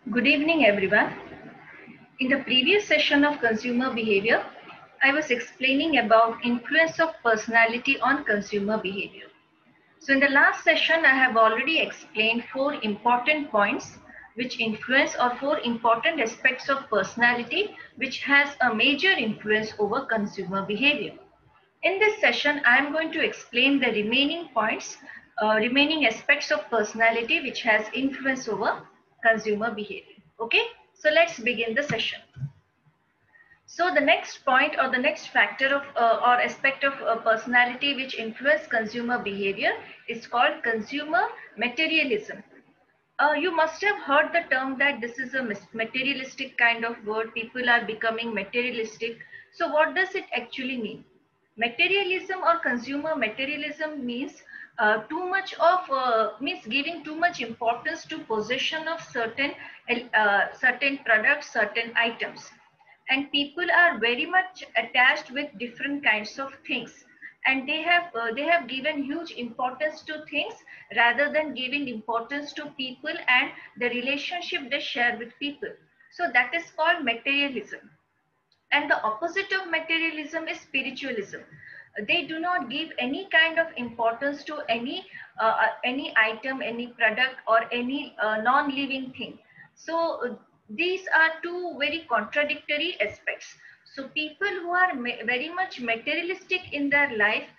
Good evening, everyone. In the previous session of consumer behavior, I was explaining about influence of personality on consumer behavior. So in the last session, I have already explained four important points which influence or four important aspects of personality which has a major influence over consumer behavior. In this session, I am going to explain the remaining points, remaining aspects of personality which has influence over consumer behavior. Okay, so let's begin the session. So the next point or the next factor of or aspect of personality which influence consumer behavior is called consumer materialism. You must have heard the term that this is a materialistic kind of word. People are becoming materialistic. So what does it actually mean? Materialism or consumer materialism means means giving too much importance to possession of certain products, certain items, and people are very much attached with different kinds of things, and they have given huge importance to things rather than giving importance to people and the relationship they share with people. So that is called materialism. And the opposite of materialism is spiritualism. They do not give any kind of importance to any item, any product, or any non-living thing. So these are two very contradictory aspects. So people who are very much materialistic in their life,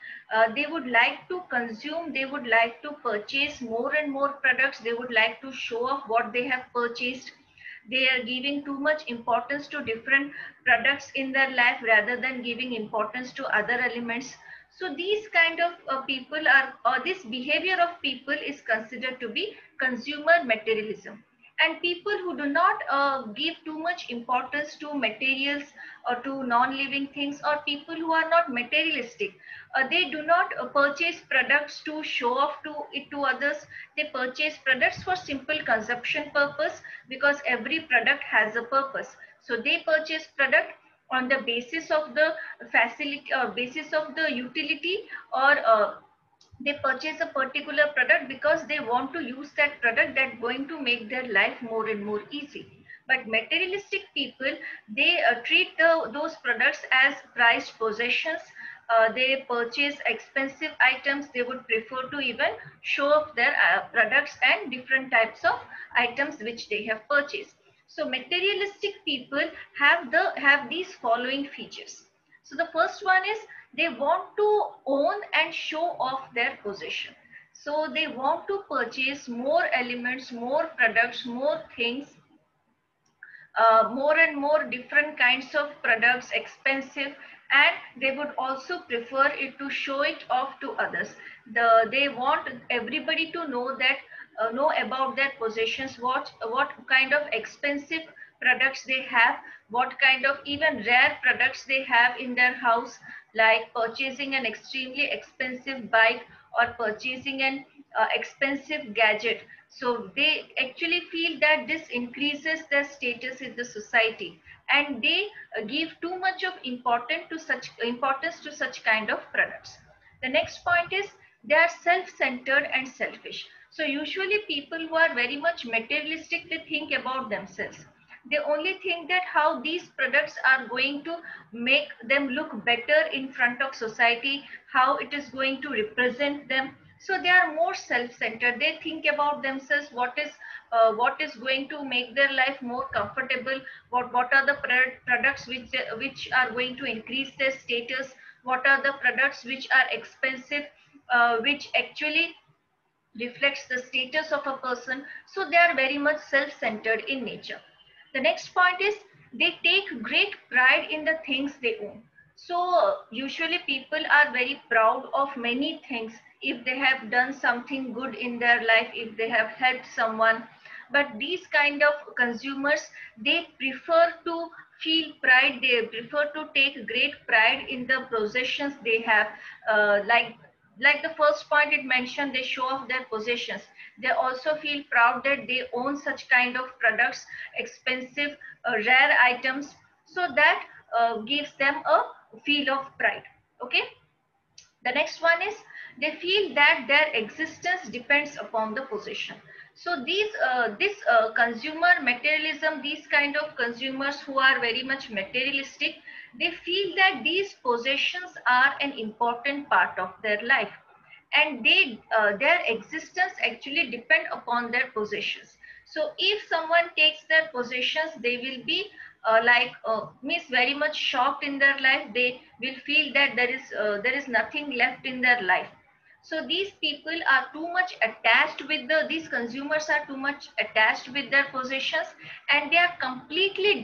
they would like to consume, they would like to purchase more and more products, they would like to show off what they have purchased. They are giving too much importance to different products in their life rather than giving importance to other elements. So these kind of people are, or this behavior of people is considered to be consumer materialism. And people who do not give too much importance to materials or to non-living things, or people who are not materialistic, they do not purchase products to show off to it to others. They purchase products for simple consumption purpose, because every product has a purpose. So they purchase product on the basis of the facility or basis of the utility, or they purchase a particular product because they want to use that product that's going to make their life more and more easy. But materialistic people, they treat those products as prized possessions. They purchase expensive items. They would prefer to even show off their products and different types of items which they have purchased. So materialistic people have these following features. So the first one is they want to own and show off their possession. So they want to purchase more elements, more products, more things, more and more different kinds of products, expensive, and they would also prefer it to show it off to others. They want everybody to know that know about their possessions, what kind of expensive products they have, what kind of even rare products they have in their house, like purchasing an extremely expensive bike or purchasing an expensive gadget. So they actually feel that this increases their status in the society, and they give too much of importance to such kind of products. The next point is they are self-centered and selfish. So usually people who are very much materialistic, they think about themselves. They only think that how these products are going to make them look better in front of society, how it is going to represent them. So they are more self-centered. They think about themselves, what is going to make their life more comfortable, what are the products which are going to increase their status, what are the products which are expensive, which actually reflects the status of a person. So they are very much self-centered in nature. The next point is they take great pride in the things they own. So usually people are very proud of many things. If they have done something good in their life, if they have helped someone. But these kind of consumers, they prefer to feel pride, they prefer to take great pride in the possessions they have, like the first point it mentioned, they show off their possessions. They also feel proud that they own such kind of products, expensive, rare items. So that gives them a feel of pride. Okay. The next one is they feel that their existence depends upon the possession. So this consumer materialism, these kind of consumers who are very much materialistic, they feel that these possessions are an important part of their life, and their existence actually depend upon their possessions. So if someone takes their possessions, they will be means very much shocked in their life. They will feel that there is nothing left in their life. So these people are too much attached with these consumers are too much attached with their possessions, and they are completely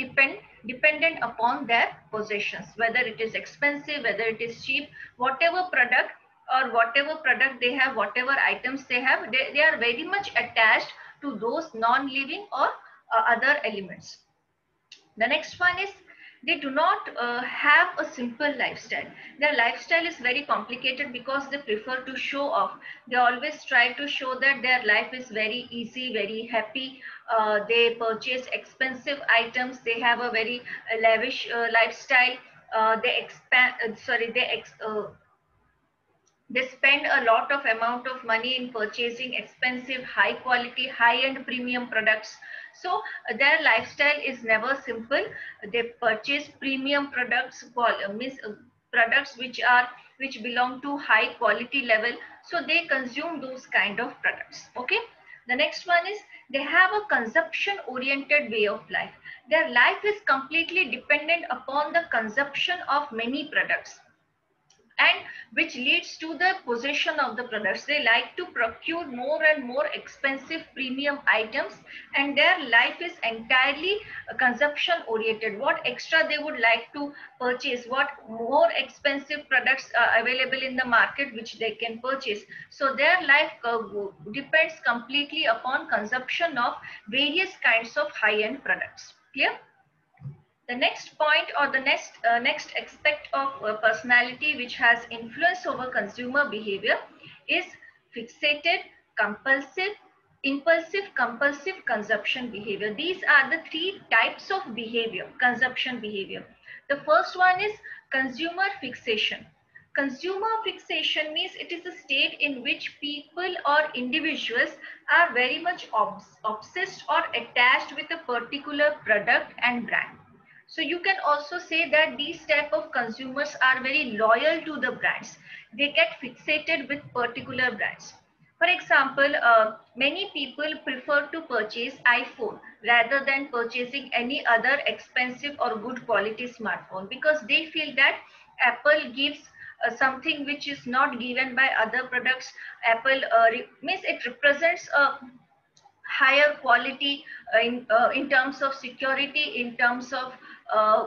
dependent upon their possessions, whether it is expensive, whether it is cheap, whatever product or whatever product they have, whatever items they have, they are very much attached to those non-living or other elements. The next one is they do not have a simple lifestyle. Their lifestyle is very complicated because they prefer to show off. They always try to show that their life is very easy, very happy. They purchase expensive items. They have a very lavish lifestyle. They spend a lot of amount of money in purchasing expensive, high quality, high end premium products. So their lifestyle is never simple. They purchase premium products, products which belong to high quality level. So they consume those kind of products. Okay. The next one is they have a consumption oriented way of life. Their life is completely dependent upon the consumption of many products, and which leads to the possession of the products. They like to procure more and more expensive premium items, and their life is entirely consumption oriented. What extra they would like to purchase, what more expensive products are available in the market which they can purchase. So their life depends completely upon consumption of various kinds of high-end products. Clear? The next point, or the next aspect of personality which has influence over consumer behavior is fixated, compulsive, impulsive, compulsive consumption behavior. These are the three types of behavior, consumption behavior. The first one is consumer fixation. Consumer fixation means it is a state in which people or individuals are very much obsessed or attached with a particular product and brand. So you can also say that these type of consumers are very loyal to the brands. They get fixated with particular brands. For example, many people prefer to purchase iPhone rather than purchasing any other expensive or good quality smartphone, because they feel that Apple gives something which is not given by other products. Apple means it represents a higher quality in terms of security, in terms of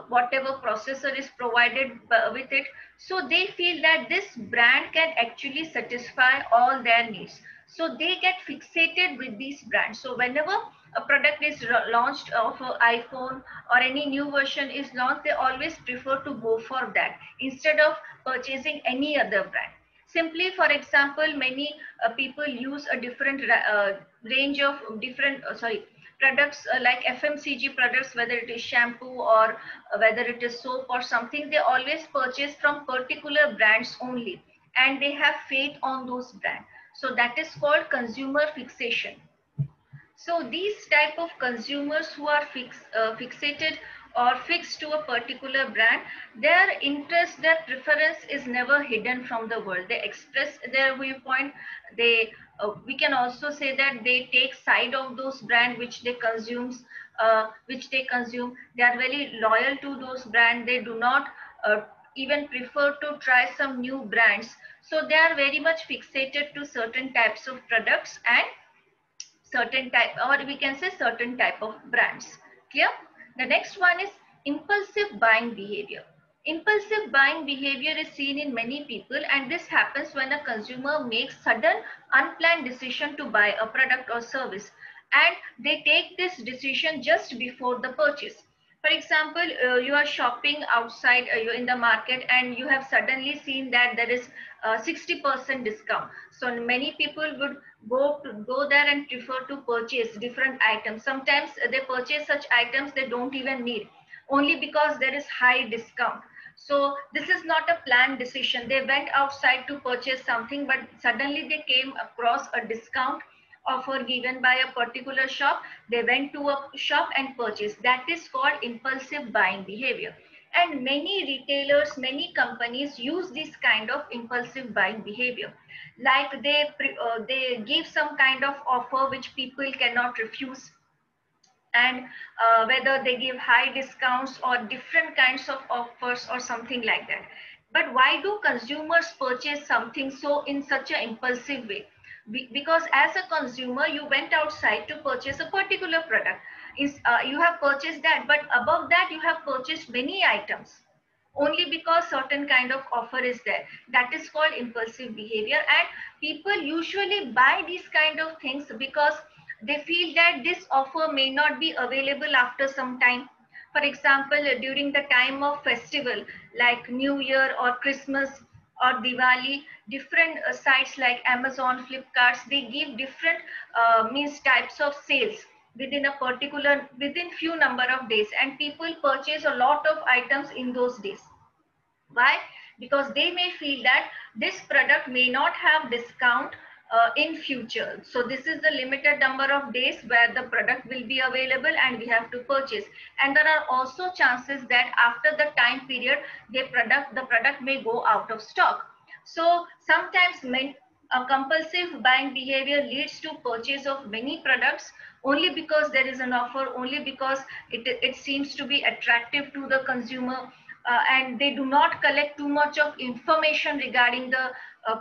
whatever processor is provided with it. So they feel that this brand can actually satisfy all their needs. So they get fixated with these brands. So whenever a product is launched of iPhone or any new version is launched, they always prefer to go for that instead of purchasing any other brand. Simply, for example, many people use a different range of different products like FMCG products, whether it is shampoo or whether it is soap or something. They always purchase from particular brands only, and they have faith on those brands. So that is called consumer fixation. So these type of consumers who are fixated or fixed to a particular brand, their interest, their preference is never hidden from the world. They express their viewpoint. We can also say that they take side of those brand which they consume. They are very loyal to those brand. They do not even prefer to try some new brands. So they are very much fixated to certain types of products and certain type, or we can say certain type of brands. Clear? The next one is impulsive buying behavior. Impulsive buying behavior is seen in many people, and this happens when a consumer makes sudden unplanned decision to buy a product or service, and they take this decision just before the purchase. For example, you are shopping outside, you're in the market, and you have suddenly seen that there is 60% discount. So many people would go there and prefer to purchase different items. Sometimes they purchase such items they don't even need, only because there is high discount. So this is not a planned decision. They went outside to purchase something, but suddenly they came across a discount offer given by a particular shop, they went to a shop and purchased. That is called impulsive buying behavior. And many retailers, many companies use this kind of impulsive buying behavior. Like they give some kind of offer which people cannot refuse, and whether they give high discounts or different kinds of offers or something like that. But why do consumers purchase something so in such an impulsive way? Because as a consumer, you went outside to purchase a particular product. You have purchased that, but above that, you have purchased many items only because certain kind of offer is there. That is called impulsive behavior. And people usually buy these kind of things because they feel that this offer may not be available after some time. For example, during the time of festival like New Year or Christmas or Diwali, different sites like Amazon, Flipkarts, they give different means types of sales within few number of days, and people purchase a lot of items in those days. Why? Because they may feel that this product may not have discount in future. So this is the limited number of days where the product will be available and we have to purchase. And there are also chances that after the time period, the product may go out of stock. So sometimes a compulsive buying behavior leads to purchase of many products only because there is an offer, only because it seems to be attractive to the consumer, and they do not collect too much of information regarding the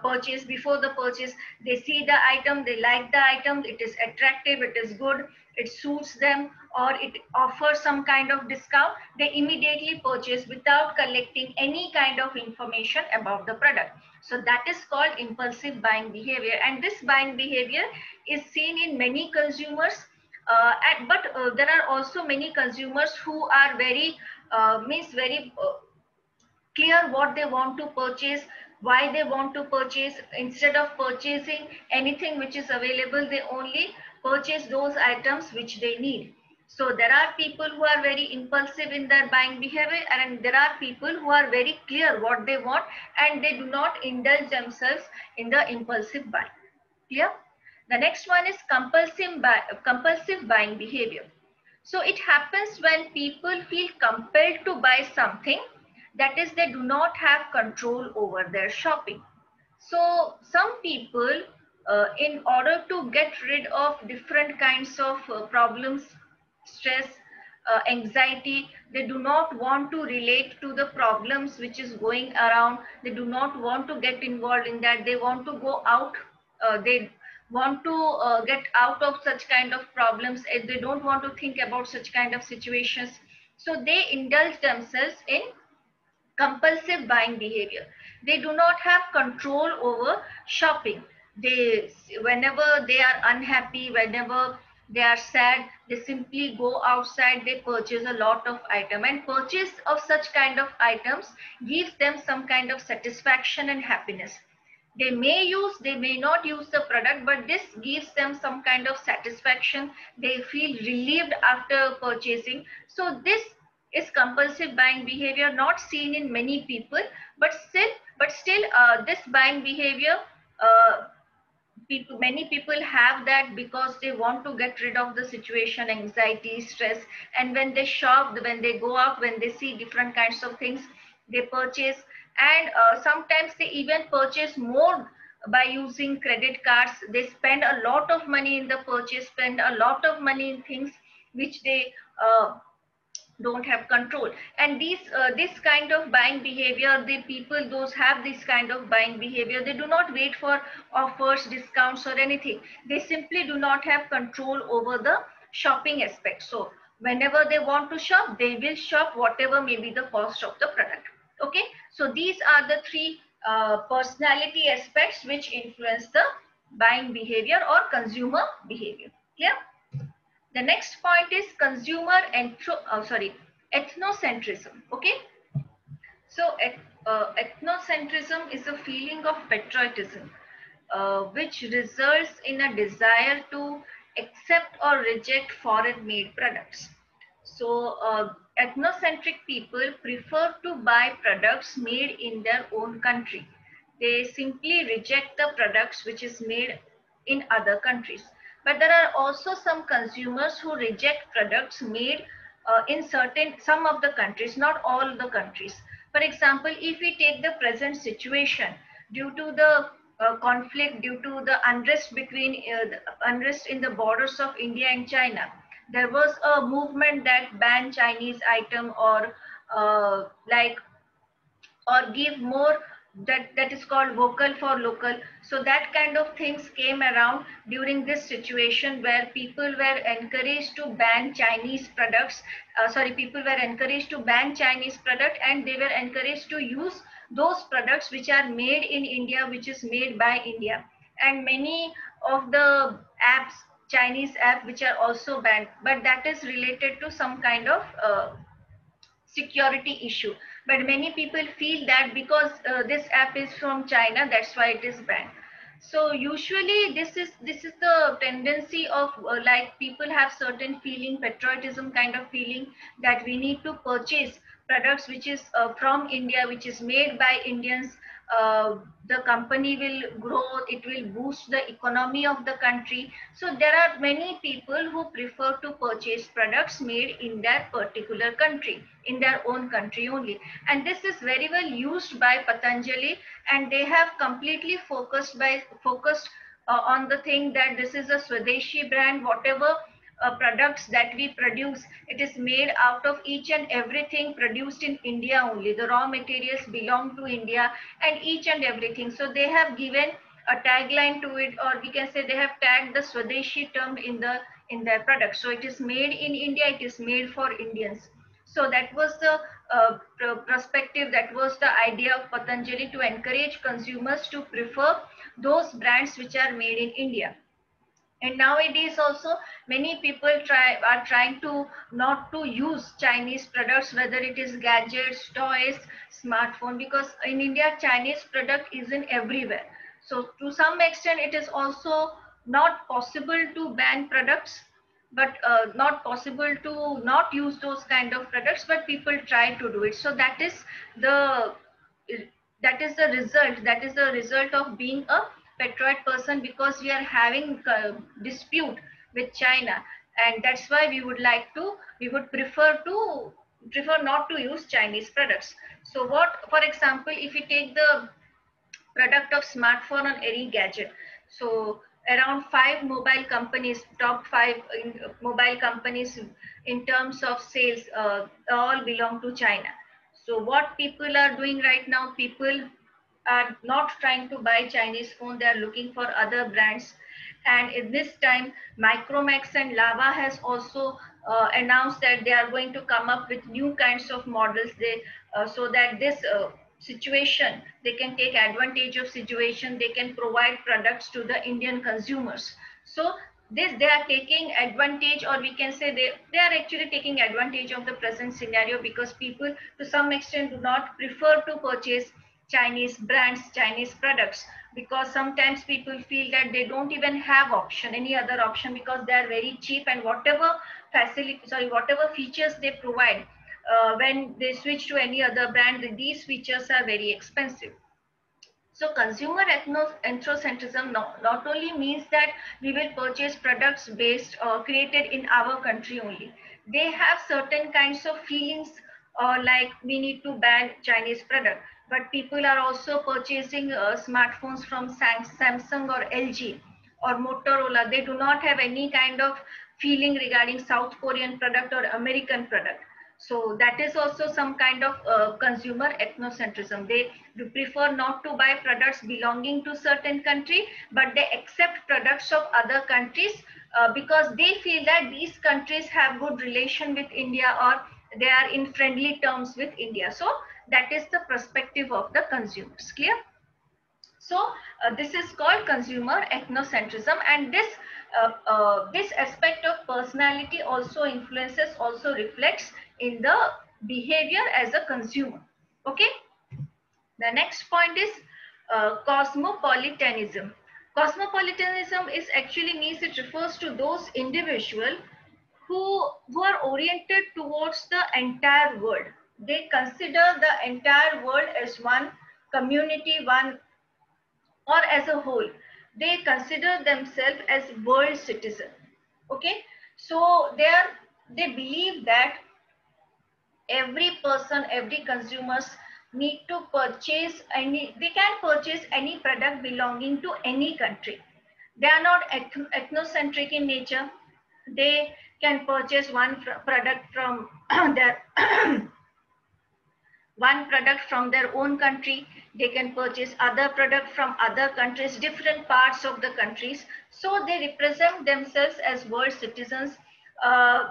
purchase. Before the purchase, they see the item, they like the item, it is attractive, it is good, it suits them, or it offers some kind of discount, they immediately purchase without collecting any kind of information about the product. So that is called impulsive buying behavior, and this buying behavior is seen in many consumers. But there are also many consumers who are very clear what they want to purchase, why they want to purchase. Instead of purchasing anything which is available, they only purchase those items which they need. So there are people who are very impulsive in their buying behavior, and there are people who are very clear what they want and they do not indulge themselves in the impulsive buying. Clear? The next one is compulsive buying behavior. So it happens when people feel compelled to buy something, that is, they do not have control over their shopping. So some people, in order to get rid of different kinds of problems, stress, anxiety, they do not want to relate to the problems which is going around. They do not want to get involved in that. They want to go out. They want to get out of such kind of problems. They don't want to think about such kind of situations. So they indulge themselves in compulsive buying behavior. They do not have control over shopping. They, whenever they are unhappy, whenever they are sad, they simply go outside, they purchase a lot of items, and purchase of such kind of items gives them some kind of satisfaction and happiness. They may use, they may not use the product, but this gives them some kind of satisfaction. They feel relieved after purchasing. So this is compulsive buying behavior, not seen in many people, but still this buying behavior, many people have that because they want to get rid of the situation, anxiety, stress. And when they shop, when they go out, when they see different kinds of things, they purchase. And sometimes they even purchase more by using credit cards. They spend a lot of money in the purchase, spend a lot of money in things which they don't have control. And this kind of buying behavior, the people those have this kind of buying behavior, they do not wait for offers, discounts or anything. They simply do not have control over the shopping aspect. So whenever they want to shop, they will shop whatever may be the cost of the product. Okay, so these are the three personality aspects which influence the buying behavior or consumer behavior. Clear? The next point is ethnocentrism. Okay, so ethnocentrism is a feeling of patriotism, which results in a desire to accept or reject foreign-made products. So ethnocentric people prefer to buy products made in their own country. They simply reject the products which is made in other countries. But there are also some consumers who reject products made in some of the countries, not all the countries. For example, if we take the present situation, due to the conflict, due to the unrest unrest in the borders of India and China, there was a movement that banned Chinese item, or like, or give more, that is called vocal for local. So that kind of things came around during this situation, where people were encouraged to ban Chinese products. People were encouraged to ban Chinese product, and they were encouraged to use those products which are made in India, which is made by India. And many of the apps, Chinese app, which are also banned, but that is related to some kind of security issue. But many people feel that because this app is from China, that's why it is banned. So usually this is the tendency of like, people have certain feeling, patriotism kind of feeling, that we need to purchase products which is from India, which is made by Indians. The company will grow, it will boost the economy of the country. So there are many people who prefer to purchase products made in their particular country, in their own country only. And this is very well used by Patanjali, and they have completely focused on the thing that this is a Swadeshi brand. Whatever products that we produce, it is made out of each and everything produced in India only. The raw materials belong to India, and each and everything. So they have given a tagline to it, or we can say they have tagged the Swadeshi term in their product. So it is made in India, it is made for Indians. So that was the perspective, that was the idea of Patanjali, to encourage consumers to prefer those brands which are made in India. And nowadays also, many people are trying to not to use Chinese products, whether it is gadgets, toys, smartphone, because in India Chinese product isn't everywhere. So to some extent it is also not possible to ban products, but not possible to not use those kind of products, but people try to do it. So the that is the result of being a patriot person, because we are having a dispute with China, and that's why we would prefer not to use Chinese products. So what, for example, if you take the product of smartphone or any gadget, so around top five mobile companies in terms of sales, all belong to China. So what people are doing right now, people are not trying to buy Chinese phone, they are looking for other brands. And in this time, Micromax and Lava has also announced that they are going to come up with new kinds of models. So that this situation, they can take advantage of situation, they can provide products to the Indian consumers. So this, they are taking advantage, or we can say they are actually taking advantage of the present scenario, because people to some extent do not prefer to purchase Chinese brands, Chinese products, because sometimes people feel that they don't even have any other option, because they are very cheap, and whatever features they provide, when they switch to any other brand, these features are very expensive. So consumer ethnocentrism not only means that we will purchase products created in our country only. They have certain kinds of feelings, like we need to ban Chinese product, but people are also purchasing smartphones from Samsung or LG or Motorola. They do not have any kind of feeling regarding South Korean product or American product. So that is also some kind of consumer ethnocentrism. They prefer not to buy products belonging to certain country, but they accept products of other countries because they feel that these countries have good relation with India, or they are in friendly terms with India. So that is the perspective of the consumers. Clear? So this is called consumer ethnocentrism, and this aspect of personality also influences, also reflects in the behavior as a consumer. Okay. The next point is cosmopolitanism. Cosmopolitanism is actually means, it refers to those individuals who are oriented towards the entire world. They consider the entire world as one community, one, or as a whole. they consider themselves as world citizen. Okay, so they believe that every person, every consumers need to purchase any, they can purchase any product belonging to any country. They are not ethnocentric in nature. They can purchase one product from their one product from their own country. They can purchase other product from other countries, different parts of the countries. So they represent themselves as world citizens.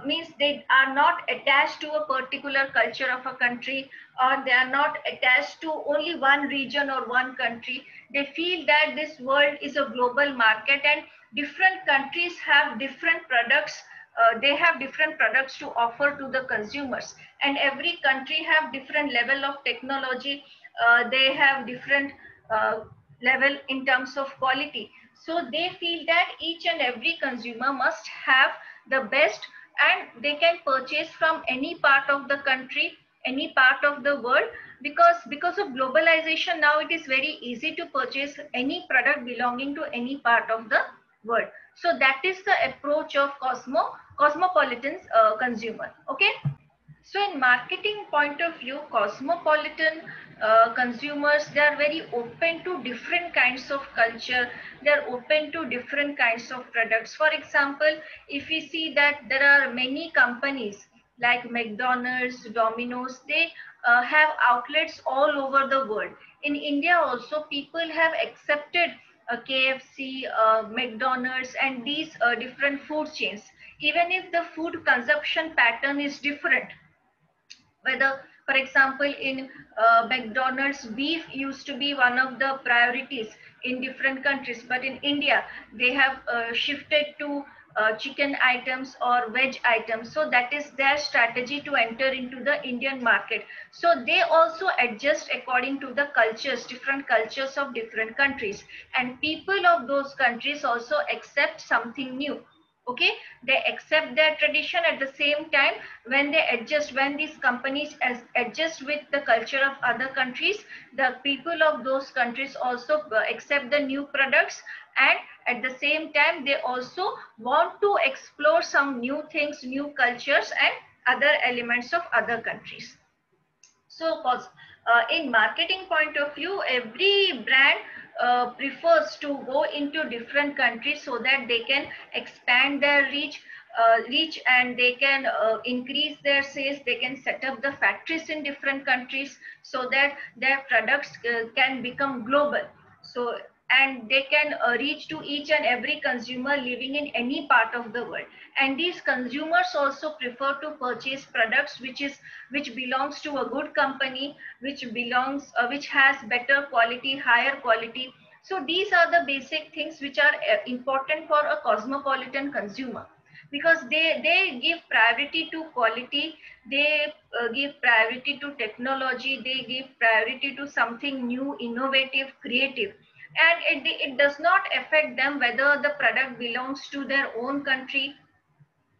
Means they are not attached to a particular culture of a country, or they are not attached to only one region or one country. They feel that this world is a global market and different countries have different products. They have different products to offer to the consumers, and every country have different level of technology. They have different uh, level in terms of quality. So they feel that each and every consumer must have the best, and they can purchase from any part of the country, any part of the world, because of globalization now it is very easy to purchase any product belonging to any part of the world. So that is the approach of cosmopolitan consumer. Okay, so in marketing point of view, cosmopolitan consumers, they are very open to different kinds of culture. They are open to different kinds of products. For example, if we see that there are many companies like McDonald's, Domino's, they have outlets all over the world. In India also, people have accepted KFC, McDonald's, and these different food chains. Even if the food consumption pattern is different, whether, for example, in McDonald's, beef used to be one of the priorities in different countries, but in India they have shifted to chicken items or veg items. So that is their strategy to enter into the Indian market. So they also adjust according to the cultures, different cultures of different countries, and people of those countries also accept something new. Okay, they accept their tradition. At the same time, when they adjust, when these companies adjust with the culture of other countries, the people of those countries also accept the new products, and at the same time they also want to explore some new things, new cultures and other elements of other countries. So in marketing point of view, every brand prefers to go into different countries so that they can expand their reach, and they can increase their sales. They can set up the factories in different countries so that their products can become global. So, and they can reach to each and every consumer living in any part of the world. And these consumers also prefer to purchase products which belongs to a good company, which has better quality, higher quality. So these are the basic things which are important for a cosmopolitan consumer, because they give priority to quality. They give priority to technology. They give priority to something new, innovative, creative, and it does not affect them whether the product belongs to their own country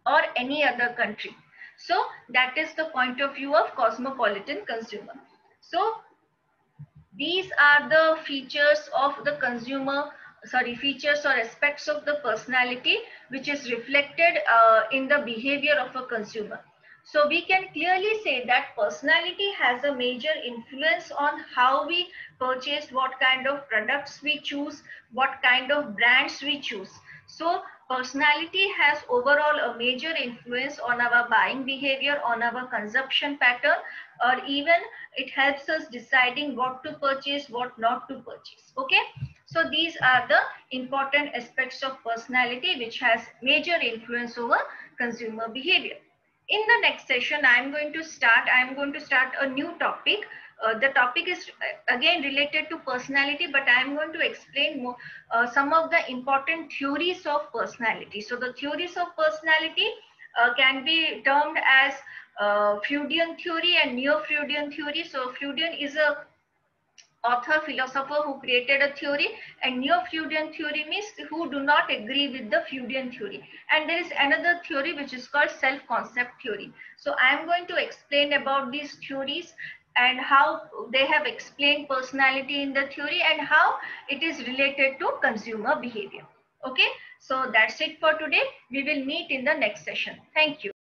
or any other country. So that is the point of view of cosmopolitan consumer. So these are the features of the consumer, sorry, features or aspects of the personality which is reflected in the behavior of a consumer. So we can clearly say that personality has a major influence on how we purchase, what kind of products we choose, what kind of brands we choose. So personality has overall a major influence on our buying behavior, on our consumption pattern, or even it helps us deciding what to purchase, what not to purchase. Okay, so these are the important aspects of personality which has major influence over consumer behavior. In the next session, I am going to start a new topic. The topic is again related to personality, but I am going to explain more, some of the important theories of personality. So the theories of personality can be termed as Freudian theory and neo-Freudian theory. So Freudian is a author, philosopher who created a theory, and neo-Freudian theory means who do not agree with the Freudian theory. And there is another theory which is called self-concept theory. So I am going to explain about these theories and how they have explained personality in the theory and how it is related to consumer behavior. Okay, so that's it for today. We will meet in the next session. Thank you.